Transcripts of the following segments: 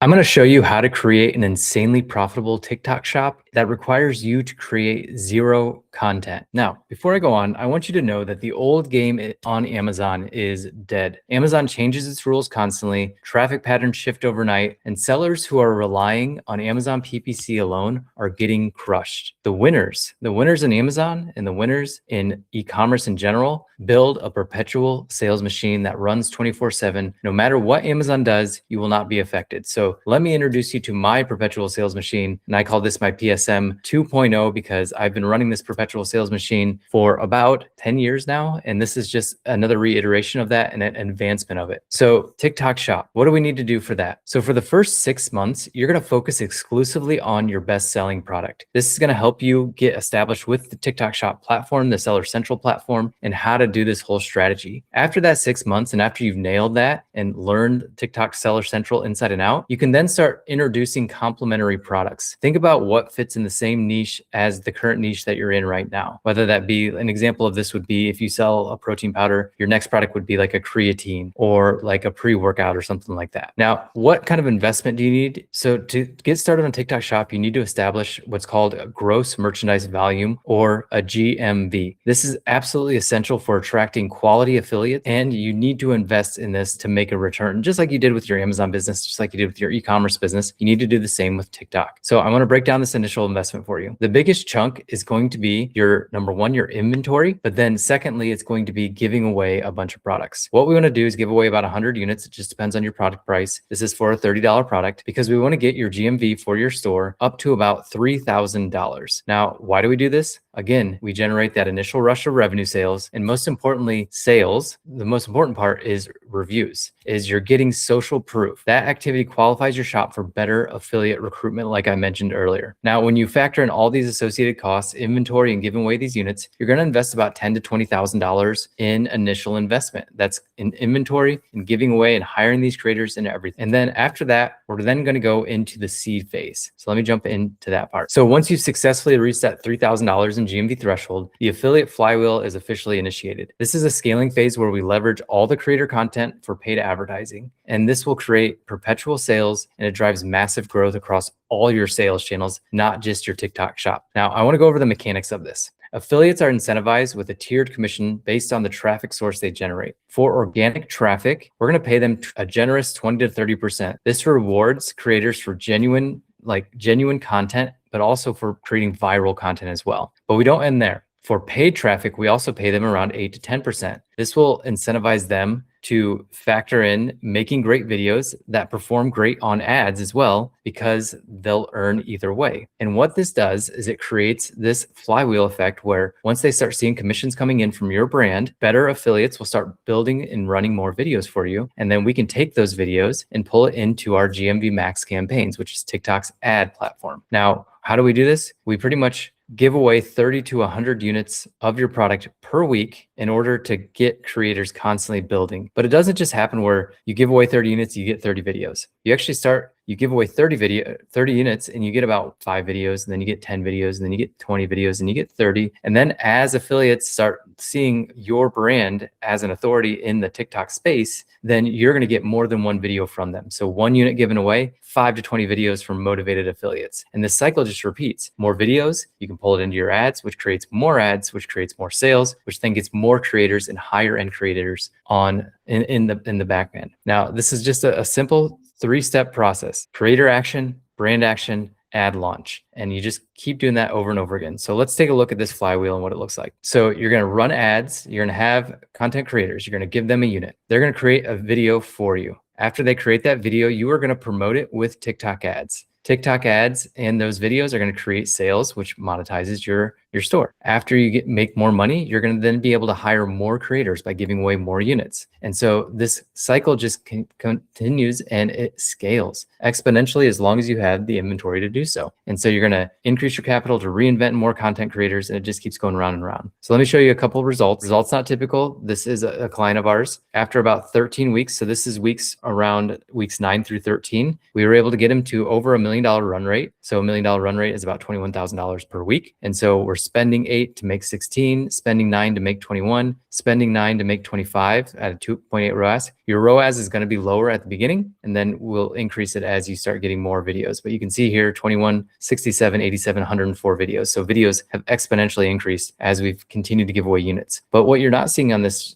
I'm going to show you how to create an insanely profitable TikTok shop that requires you to create zero content. Now, before I go on, I want you to know that the old game on Amazon is dead. Amazon changes its rules constantly, traffic patterns shift overnight, and sellers who are relying on Amazon PPC alone are getting crushed. The winners in Amazon and the winners in e-commerce in general build a perpetual sales machine that runs 24/7. No matter what Amazon does, you will not be affected. So let me introduce you to my perpetual sales machine. And I call this my PSM 2.0 because I've been running this perpetual sales machine for about 10 years now. And this is just another reiteration of that and an advancement of it. So TikTok shop, what do we need to do for that? So for the first 6 months, you're going to focus exclusively on your best selling product. This is going to help you get established with the TikTok shop platform, the Seller Central platform, and how to do this whole strategy. After that 6 months, and after you've nailed that and learned TikTok Seller Central inside and out, you can then start introducing complementary products. Think about what fits in the same niche as the current niche that you're in right now. Whether that be, an example of this would be if you sell a protein powder, your next product would be like a creatine or like a pre-workout or something like that. Now, what kind of investment do you need? So to get started on TikTok shop, you need to establish what's called a gross merchandise volume or a GMV. This is absolutely essential for attracting quality affiliates, and you need to invest in this to make a return, just like you did with your Amazon business, just like you did with your e-commerce business. You need to do the same with TikTok. So I want to break down this initial investment for you. The biggest chunk is going to be your number one, your inventory, but then secondly, it's going to be giving away a bunch of products. What we want to do is give away about 100 units. It just depends on your product price. This is for a $30 product because we want to get your GMV for your store up to about $3,000. Now, why do we do this? Again, we generate that initial rush of revenue sales, and most importantly, sales. The most important part is reviews, is you're getting social proof. That activity qualifies your shop for better affiliate recruitment, like I mentioned earlier. Now, when you factor in all these associated costs, inventory, and giving away these units, you're going to invest about $10,000 to $20,000 in initial investment. That's in inventory and giving away and hiring these creators and everything. And then after that, we're then going to go into the seed phase. So let me jump into that part. So once you've successfully reached that $3,000 in GMV threshold, the affiliate flywheel is officially initiated. This is a scaling phase where we leverage all the creator content for paid advertising. And this will create perpetual sales, and it drives massive growth across all your sales channels, not just your TikTok shop. Now, I want to go over the mechanics of this. Affiliates are incentivized with a tiered commission based on the traffic source they generate. For organic traffic, we're going to pay them a generous 20 to 30%. This rewards creators for genuine content, but also for creating viral content as well. But we don't end there. For paid traffic, we also pay them around 8 to 10%. This will incentivize them to factor in making great videos that perform great on ads as well, because they'll earn either way. And what this does is it creates this flywheel effect where once they start seeing commissions coming in from your brand, better affiliates will start building and running more videos for you. And then we can take those videos and pull it into our GMV Max campaigns, which is TikTok's ad platform. Now, how do we do this? We pretty much give away 30 to 100 units of your product per week in order to get creators constantly building. But it doesn't just happen where you give away 30 units, you get 30 videos. You actually you give away 30 units and you get about 5 videos, and then you get 10 videos, and then you get 20 videos, and you get 30. And then as affiliates start seeing your brand as an authority in the TikTok space, then you're going to get more than one video from them. So 1 unit given away, 5 to 20 videos from motivated affiliates. And this cycle just repeats. More videos, you can pull it into your ads, which creates more ads, which creates more sales, which then gets more creators and higher end creators in the back end. Now, this is just a simple 3-step process: creator action, brand action, ad launch. And you just keep doing that over and over again. So let's take a look at this flywheel and what it looks like. So you're going to run ads. You're going to have content creators. You're going to give them a unit. They're going to create a video for you. After they create that video, you are going to promote it with TikTok ads. TikTok ads and those videos are going to create sales, which monetizes your store. After you make more money, you're going to then be able to hire more creators by giving away more units. And so this cycle just continues, and it scales exponentially as long as you have the inventory to do so. And so you're going to increase your capital to reinvent more content creators, and it just keeps going round and round. So let me show you a couple of results. Results not typical. This is a client of ours. After about 13 weeks, so this is around weeks 9 through 13, we were able to get him to over $1 million run rate. So $1 million run rate is about $21,000 per week. And so we're spending 8 to make 16, spending 9 to make 21, spending 9 to make 25 at a 2.8 ROAS, your ROAS is going to be lower at the beginning, and then we'll increase it as you start getting more videos. But you can see here 21, 67, 87, 104 videos. So videos have exponentially increased as we've continued to give away units. But what you're not seeing on this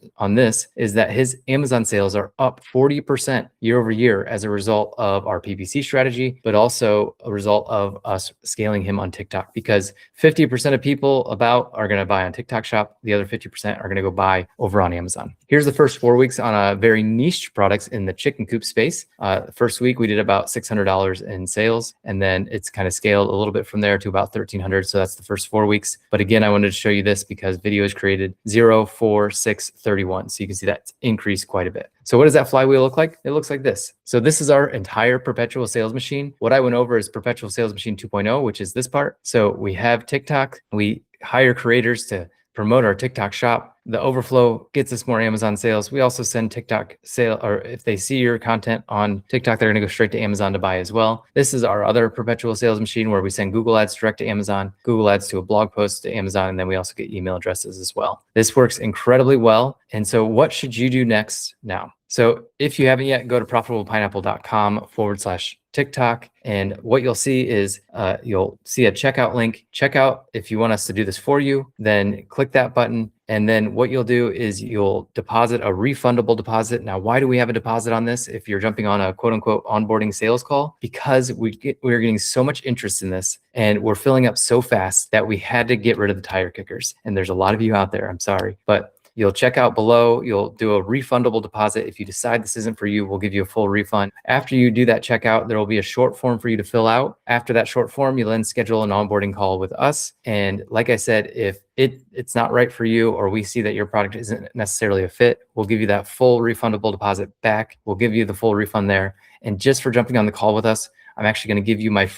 is that his Amazon sales are up 40% year over year as a result of our PPC strategy, but also a result of us scaling him on TikTok, because 50% of people are going to buy on TikTok Shop. The other 50% are going to go buy over on Amazon. Here's the first 4 weeks on a very niche products in the chicken coop space. First week we did about $600 in sales, and then it's kind of scaled a little bit from there to about $1,300. So that's the first 4 weeks. But again, I wanted to show you this because video is created 0, 4, 6, 31. So you can see that's increased quite a bit. So what does that flywheel look like? It looks like this. So this is our entire Perpetual sales machine. What I went over is Perpetual sales machine 2.0, which is this part. So we have TikTok. We hire creators to promote our TikTok shop. The overflow gets us more Amazon sales. We also send TikTok sale, or if they see your content on TikTok, they're going to go straight to Amazon to buy as well. This is our other Perpetual sales machine where we send Google ads direct to Amazon, Google ads to a blog post to Amazon, and then we also get email addresses as well. This works incredibly well. And so what should you do next now? So if you haven't yet, go to profitablepineapple.com/TikTok. And what you'll see is you'll see a checkout link. Check out if you want us to do this for you, then click that button. And then what you'll do is you'll deposit a refundable deposit. Now, why do we have a deposit on this if you're jumping on a quote unquote onboarding sales call? Because we're getting so much interest in this and we're filling up so fast that we had to get rid of the tire kickers. And there's a lot of you out there, I'm sorry, but you'll check out below, you'll do a refundable deposit. If you decide this isn't for you, we'll give you a full refund. After you do that checkout, there will be a short form for you to fill out. After that short form, you'll then schedule an onboarding call with us. And like I said, if it's not right for you, or we see that your product isn't necessarily a fit, we'll give you that full refundable deposit back. We'll give you the full refund there. And just for jumping on the call with us, I'm actually going to give you my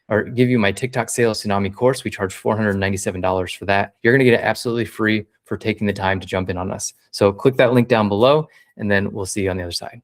my TikTok sales tsunami course. We charge $497 for that. You're going to get it absolutely free for taking the time to jump in on us. So click that link down below, and then we'll see you on the other side.